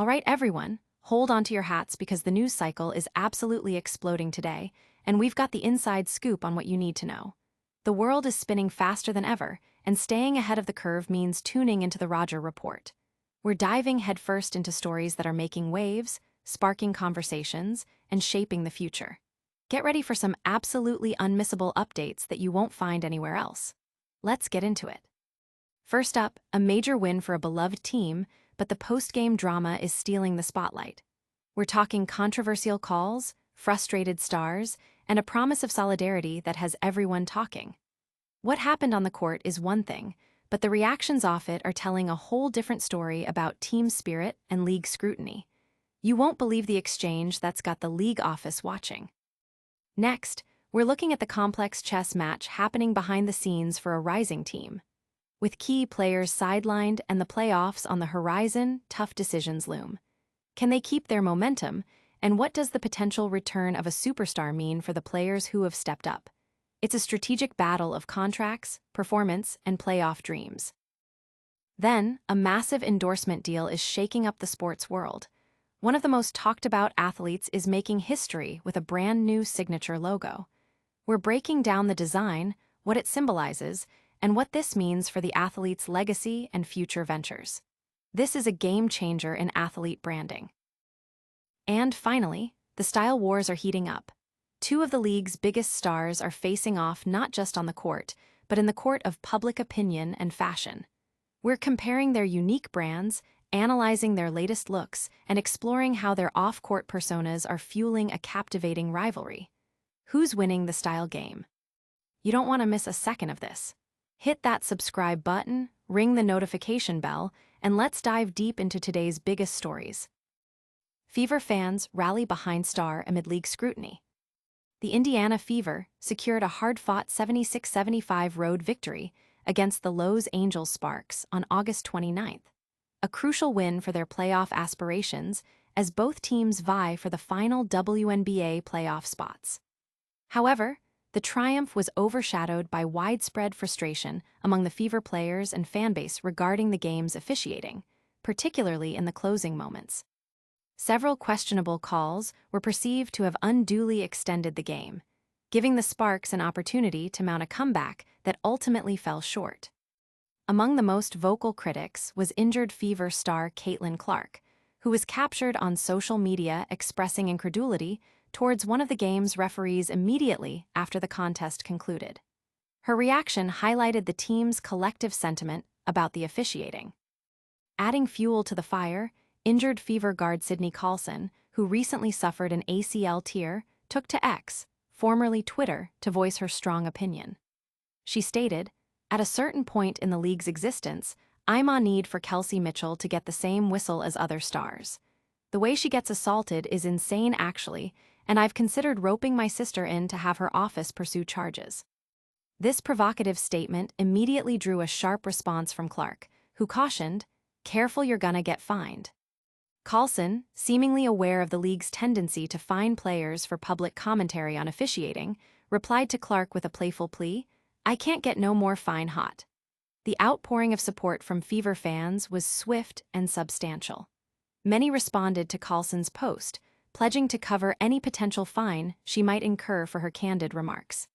All right, everyone, hold on to your hats because the news cycle is absolutely exploding today, and we've got the inside scoop on what you need to know. The world is spinning faster than ever, and staying ahead of the curve means tuning into the Roger Report. We're diving headfirst into stories that are making waves, sparking conversations, and shaping the future. Get ready for some absolutely unmissable updates that you won't find anywhere else. Let's get into it. First up, a major win for a beloved team, but the post-game drama is stealing the spotlight. We're talking controversial calls, frustrated stars, and a promise of solidarity that has everyone talking. What happened on the court is one thing, but the reactions off it are telling a whole different story about team spirit and league scrutiny. You won't believe the exchange that's got the league office watching. Next, we're looking at the complex chess match happening behind the scenes for a rising team. With key players sidelined and the playoffs on the horizon, tough decisions loom. Can they keep their momentum, and what does the potential return of a superstar mean for the players who have stepped up? It's a strategic battle of contracts, performance, and playoff dreams. Then, a massive endorsement deal is shaking up the sports world. One of the most talked about athletes is making history with a brand new signature logo. We're breaking down the design, what it symbolizes, and what this means for the athlete's legacy and future ventures. This is a game changer in athlete branding. And finally, the style wars are heating up. Two of the league's biggest stars are facing off not just on the court, but in the court of public opinion and fashion. We're comparing their unique brands, analyzing their latest looks, and exploring how their off-court personas are fueling a captivating rivalry. Who's winning the style game? You don't want to miss a second of this. Hit that subscribe button, ring the notification bell, and let's dive deep into today's biggest stories. Fever fans rally behind star amid league scrutiny. The Indiana Fever secured a hard-fought 76-75 road victory against the Los Angeles Sparks on August 29th, a crucial win for their playoff aspirations as both teams vie for the final WNBA playoff spots. However, the triumph was overshadowed by widespread frustration among the Fever players and fanbase regarding the game's officiating, particularly in the closing moments. Several questionable calls were perceived to have unduly extended the game, giving the Sparks an opportunity to mount a comeback that ultimately fell short. Among the most vocal critics was injured Fever star Caitlin Clark, who was captured on social media expressing incredulity towards one of the game's referees immediately after the contest concluded. Her reaction highlighted the team's collective sentiment about the officiating. Adding fuel to the fire, injured Fever guard Sydney Carlson, who recently suffered an ACL tear, took to X, formerly Twitter, to voice her strong opinion. She stated, "At a certain point in the league's existence, I'm on need for Kelsey Mitchell to get the same whistle as other stars. The way she gets assaulted is insane actually, and I've considered roping my sister in to have her office pursue charges." This provocative statement immediately drew a sharp response from Clark, who cautioned, "Careful, you're gonna get fined." Carlson, seemingly aware of the league's tendency to fine players for public commentary on officiating, replied to Clark with a playful plea, "I can't get no more fine hot." The outpouring of support from Fever fans was swift and substantial. Many responded to Carlson's post, pledging to cover any potential fine she might incur for her candid remarks.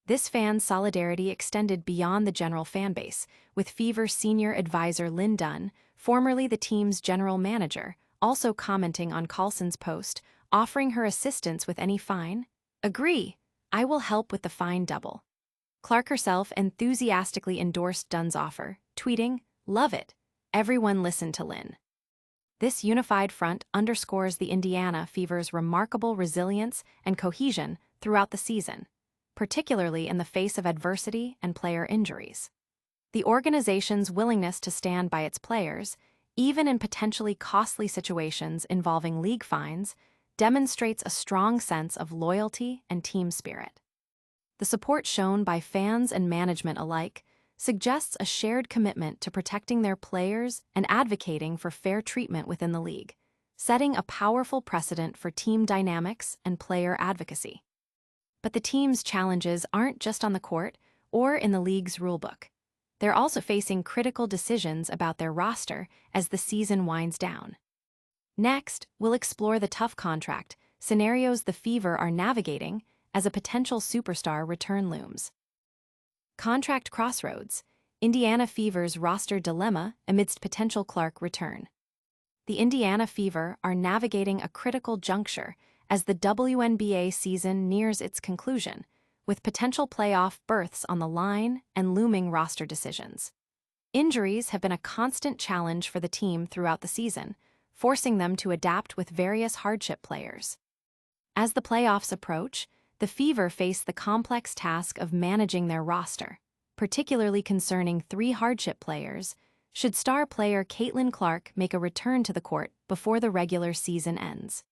This fan solidarity extended beyond the general fanbase, with Fever senior advisor Lynn Dunn, formerly the team's general manager, also commenting on Carlson's post, offering her assistance with any fine. "Agree, I will help with the fine double." Clark herself enthusiastically endorsed Dunn's offer, tweeting, "Love it. Everyone listen to Lynn." This unified front underscores the Indiana Fever's remarkable resilience and cohesion throughout the season, particularly in the face of adversity and player injuries. The organization's willingness to stand by its players, even in potentially costly situations involving league fines, demonstrates a strong sense of loyalty and team spirit. The support shown by fans and management alike suggests a shared commitment to protecting their players and advocating for fair treatment within the league, setting a powerful precedent for team dynamics and player advocacy. But the team's challenges aren't just on the court or in the league's rulebook. They're also facing critical decisions about their roster as the season winds down. Next, we'll explore the tough contract scenarios the Fever are navigating as a potential superstar return looms. Contract crossroads, Indiana Fever's roster dilemma amidst potential Clark return. The Indiana Fever are navigating a critical juncture as the WNBA season nears its conclusion, with potential playoff berths on the line and looming roster decisions. Injuries have been a constant challenge for the team throughout the season, forcing them to adapt with various hardship players. As the playoffs approach, the Fever face the complex task of managing their roster, particularly concerning 3 hardship players, should star player Caitlin Clark make a return to the court before the regular season ends.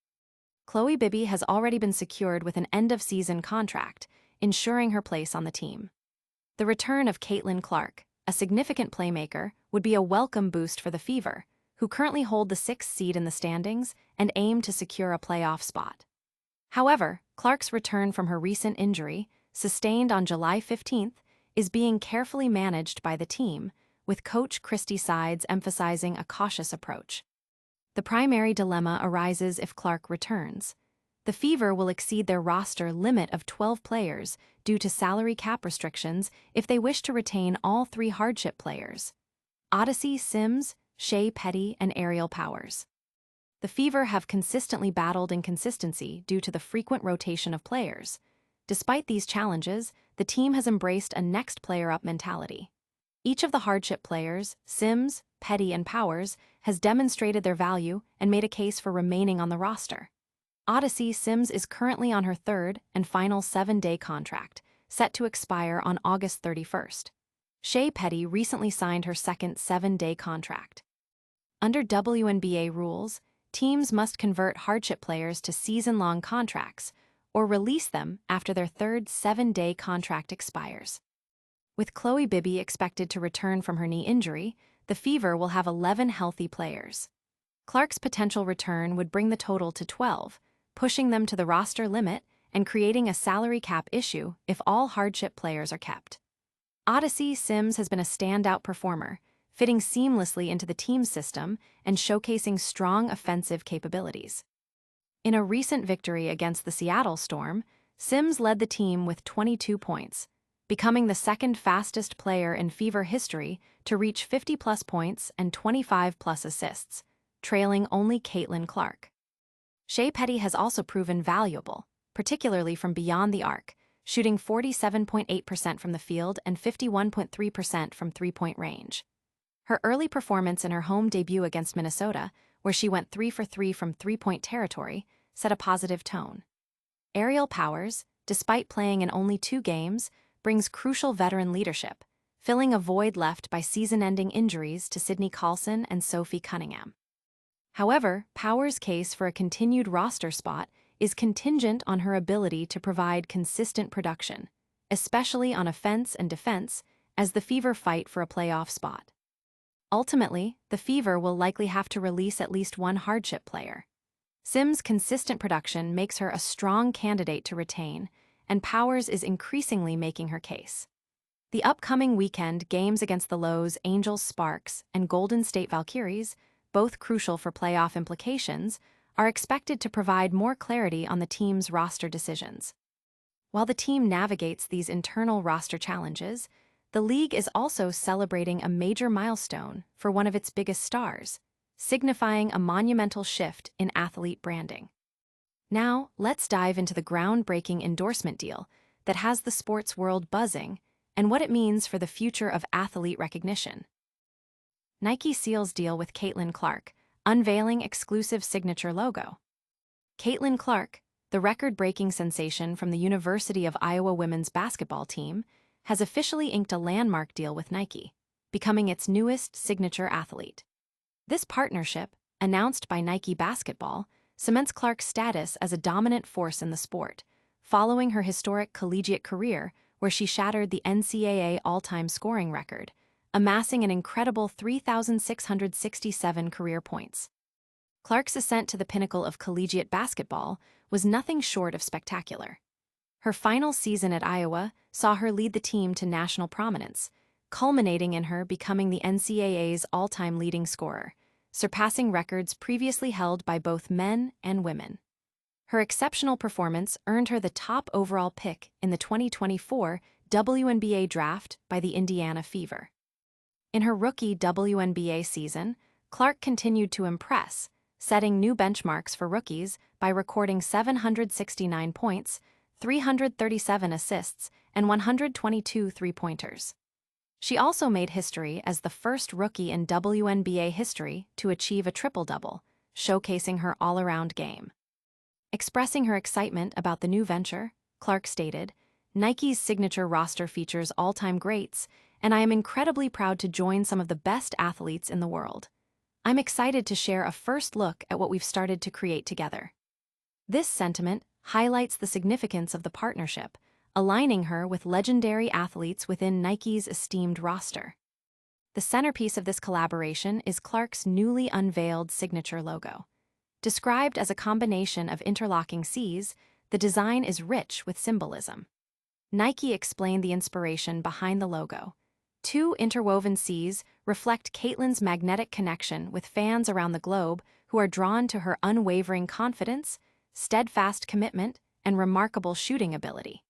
Chloe Bibby has already been secured with an end-of-season contract, ensuring her place on the team. The return of Caitlin Clark, a significant playmaker, would be a welcome boost for the Fever, who currently hold the 6th seed in the standings and aim to secure a playoff spot. However, Clark's return from her recent injury, sustained on July 15th, is being carefully managed by the team, with coach Christy Sides emphasizing a cautious approach. The primary dilemma arises if Clark returns. The Fever will exceed their roster limit of 12 players due to salary cap restrictions if they wish to retain all 3 hardship players: Odyssey Sims, Shea Petty, and Aerial Powers. The Fever have consistently battled inconsistency due to the frequent rotation of players. Despite these challenges, the team has embraced a next player up mentality. Each of the hardship players, Sims, Petty, and Powers, has demonstrated their value and made a case for remaining on the roster. Odyssey Sims is currently on her 3rd and final 7-day contract, set to expire on August 31st. Shea Petty recently signed her 2nd 7-day contract. Under WNBA rules, teams must convert hardship players to season-long contracts or release them after their 3rd 7-day contract expires. With Chloe Bibby expected to return from her knee injury, the Fever will have 11 healthy players. Clark's potential return would bring the total to 12, pushing them to the roster limit and creating a salary cap issue if all hardship players are kept. Odyssey Sims has been a standout performer, fitting seamlessly into the team system and showcasing strong offensive capabilities. In a recent victory against the Seattle Storm, Sims led the team with 22 points, becoming the 2nd fastest player in Fever history to reach 50-plus points and 25-plus assists, trailing only Caitlin Clark. Shea Petty has also proven valuable, particularly from beyond the arc, shooting 47.8% from the field and 51.3% from three-point range. Her early performance in her home debut against Minnesota, where she went 3 for 3 from three-point territory, set a positive tone. Aerial Powers, despite playing in only 2 games, brings crucial veteran leadership, filling a void left by season-ending injuries to Sydney Carlson and Sophie Cunningham. However, Powers' case for a continued roster spot is contingent on her ability to provide consistent production, especially on offense and defense, as the Fever fight for a playoff spot. Ultimately, the Fever will likely have to release at least 1 hardship player. Sims' consistent production makes her a strong candidate to retain, and Powers is increasingly making her case. The upcoming weekend games against the Lowe's Angels Sparks and Golden State Valkyries, both crucial for playoff implications, are expected to provide more clarity on the team's roster decisions. While the team navigates these internal roster challenges, the league is also celebrating a major milestone for one of its biggest stars, signifying a monumental shift in athlete branding. Now, let's dive into the groundbreaking endorsement deal that has the sports world buzzing and what it means for the future of athlete recognition. Nike seals deal with Caitlin Clark, unveiling exclusive signature logo. Caitlin Clark, the record-breaking sensation from the University of Iowa women's basketball team, has officially inked a landmark deal with Nike, becoming its newest signature athlete. This partnership, announced by Nike Basketball, cements Clark's status as a dominant force in the sport, following her historic collegiate career where she shattered the NCAA all-time scoring record, amassing an incredible 3,667 career points. Clark's ascent to the pinnacle of collegiate basketball was nothing short of spectacular. Her final season at Iowa saw her lead the team to national prominence, culminating in her becoming the NCAA's all-time leading scorer, surpassing records previously held by both men and women. Her exceptional performance earned her the top overall pick in the 2024 WNBA draft by the Indiana Fever. In her rookie WNBA season, Clark continued to impress, setting new benchmarks for rookies by recording 769 points, 337 assists, and 122 three-pointers. She also made history as the first rookie in WNBA history to achieve a triple-double, showcasing her all-around game. Expressing her excitement about the new venture, Clark stated, "Nike's signature roster features all-time greats, and I am incredibly proud to join some of the best athletes in the world. I'm excited to share a first look at what we've started to create together." This sentiment highlights the significance of the partnership, aligning her with legendary athletes within Nike's esteemed roster. The centerpiece of this collaboration is Clark's newly unveiled signature logo. Described as a combination of interlocking C's, the design is rich with symbolism. Nike explained the inspiration behind the logo. Two interwoven C's reflect Caitlin's magnetic connection with fans around the globe who are drawn to her unwavering confidence, steadfast commitment, and remarkable shooting ability.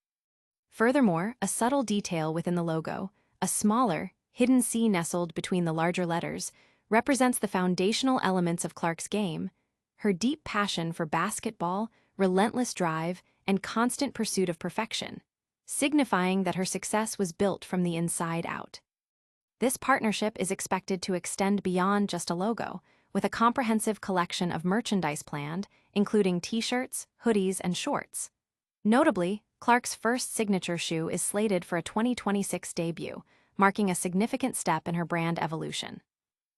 Furthermore, a subtle detail within the logo, a smaller, hidden C nestled between the larger letters, represents the foundational elements of Clark's game: her deep passion for basketball, relentless drive, and constant pursuit of perfection, signifying that her success was built from the inside out. This partnership is expected to extend beyond just a logo, with a comprehensive collection of merchandise planned, including t-shirts, hoodies, and shorts. Notably, Clark's first signature shoe is slated for a 2026 debut, marking a significant step in her brand evolution.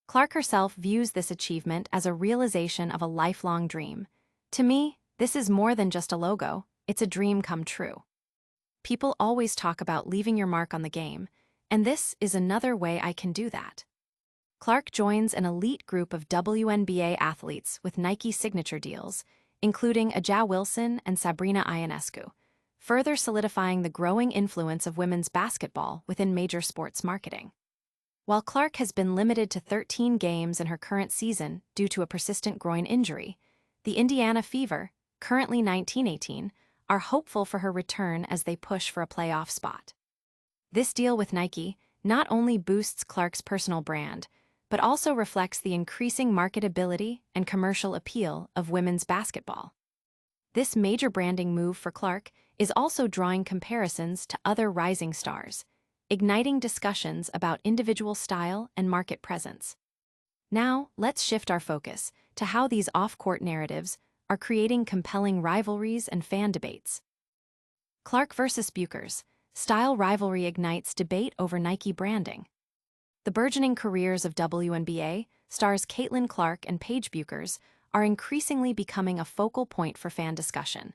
Clark herself views this achievement as a realization of a lifelong dream. "To me, this is more than just a logo, it's a dream come true." People always talk about leaving your mark on the game, and this is another way I can do that. Clark joins an elite group of WNBA athletes with Nike signature deals, including Aja Wilson and Sabrina Ionescu, further solidifying the growing influence of women's basketball within major sports marketing. While Clark has been limited to 13 games in her current season due to a persistent groin injury, the Indiana Fever, currently 19-18, are hopeful for her return as they push for a playoff spot. This deal with Nike not only boosts Clark's personal brand, but also reflects the increasing marketability and commercial appeal of women's basketball. This major branding move for Clark is also drawing comparisons to other rising stars, igniting discussions about individual style and market presence. Now, let's shift our focus to how these off-court narratives are creating compelling rivalries and fan debates. Clark versus Bueckers, style rivalry ignites debate over Nike branding. The burgeoning careers of WNBA stars Caitlin Clark and Paige Bueckers are increasingly becoming a focal point for fan discussion,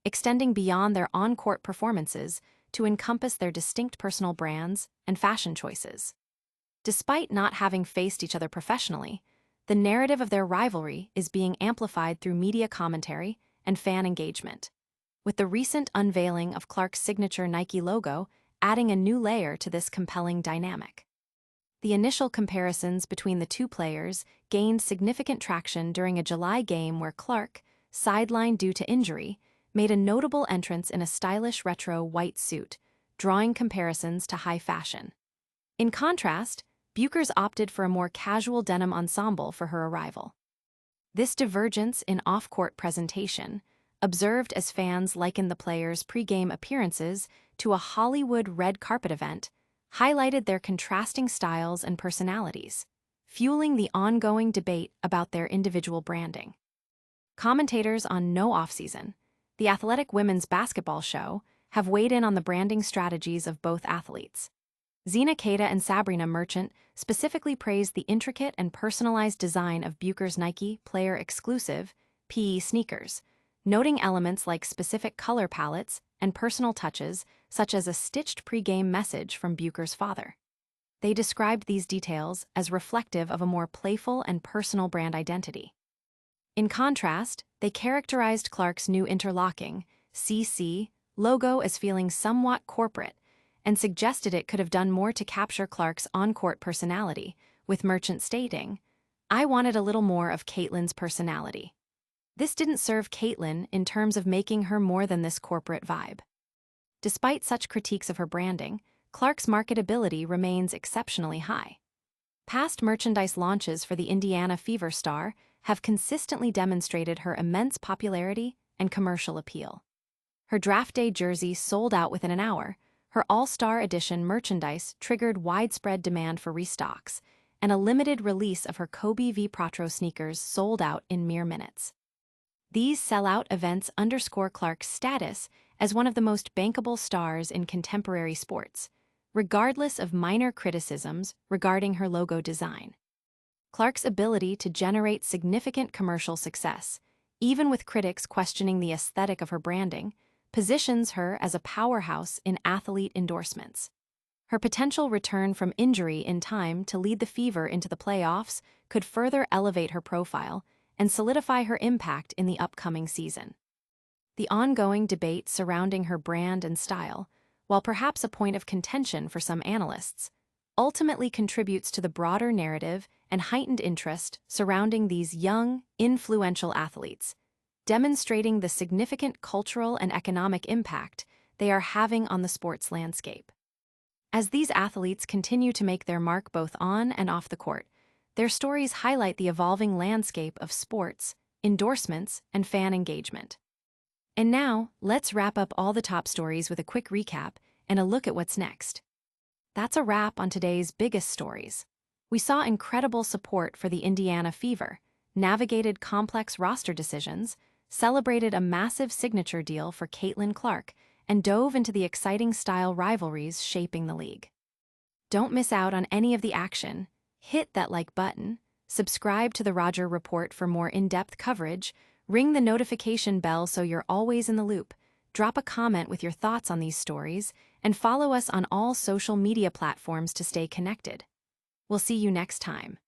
extending beyond their on-court performances to encompass their distinct personal brands and fashion choices. Despite not having faced each other professionally, the narrative of their rivalry is being amplified through media commentary and fan engagement, with the recent unveiling of Clark's signature Nike logo adding a new layer to this compelling dynamic. The initial comparisons between the two players gained significant traction during a July game where Clark, sidelined due to injury, made a notable entrance in a stylish retro white suit, drawing comparisons to high fashion. In contrast, Bueckers opted for a more casual denim ensemble for her arrival. This divergence in off-court presentation, observed as fans likened the players' pre-game appearances to a Hollywood red carpet event, highlighted their contrasting styles and personalities, fueling the ongoing debate about their individual branding. Commentators on No Offseason, the athletic women's basketball show, have weighed in on the branding strategies of both athletes. Zena Keita and Sabrina Merchant specifically praised the intricate and personalized design of Bueckers' Nike player-exclusive PE sneakers, noting elements like specific color palettes and personal touches, such as a stitched pre-game message from Bueckers' father. They described these details as reflective of a more playful and personal brand identity. In contrast, they characterized Clark's new interlocking CC logo as feeling somewhat corporate and suggested it could have done more to capture Clark's on-court personality, with Merchant stating, I wanted a little more of Caitlyn's personality. This didn't serve Caitlyn in terms of making her more than this corporate vibe. Despite such critiques of her branding, Clark's marketability remains exceptionally high. Past merchandise launches for the Indiana Fever star have consistently demonstrated her immense popularity and commercial appeal. Her draft day jersey sold out within an hour, her All-Star Edition merchandise triggered widespread demand for restocks, and a limited release of her Kobe v. Protro sneakers sold out in mere minutes. These sell-out events underscore Clark's status as one of the most bankable stars in contemporary sports, regardless of minor criticisms regarding her logo design. Clark's ability to generate significant commercial success, even with critics questioning the aesthetic of her branding, positions her as a powerhouse in athlete endorsements. Her potential return from injury in time to lead the Fever into the playoffs could further elevate her profile and solidify her impact in the upcoming season. The ongoing debate surrounding her brand and style, while perhaps a point of contention for some analysts, ultimately contributes to the broader narrative and heightened interest surrounding these young, influential athletes, demonstrating the significant cultural and economic impact they are having on the sports landscape. As these athletes continue to make their mark both on and off the court, their stories highlight the evolving landscape of sports, endorsements, and fan engagement. And now, let's wrap up all the top stories with a quick recap and a look at what's next. That's a wrap on today's biggest stories. We saw incredible support for the Indiana Fever, navigated complex roster decisions, celebrated a massive signature deal for Caitlin Clark, and dove into the exciting style rivalries shaping the league. Don't miss out on any of the action. Hit that like button, subscribe to the Roger Report for more in-depth coverage, ring the notification bell so you're always in the loop, drop a comment with your thoughts on these stories, and follow us on all social media platforms to stay connected. We'll see you next time.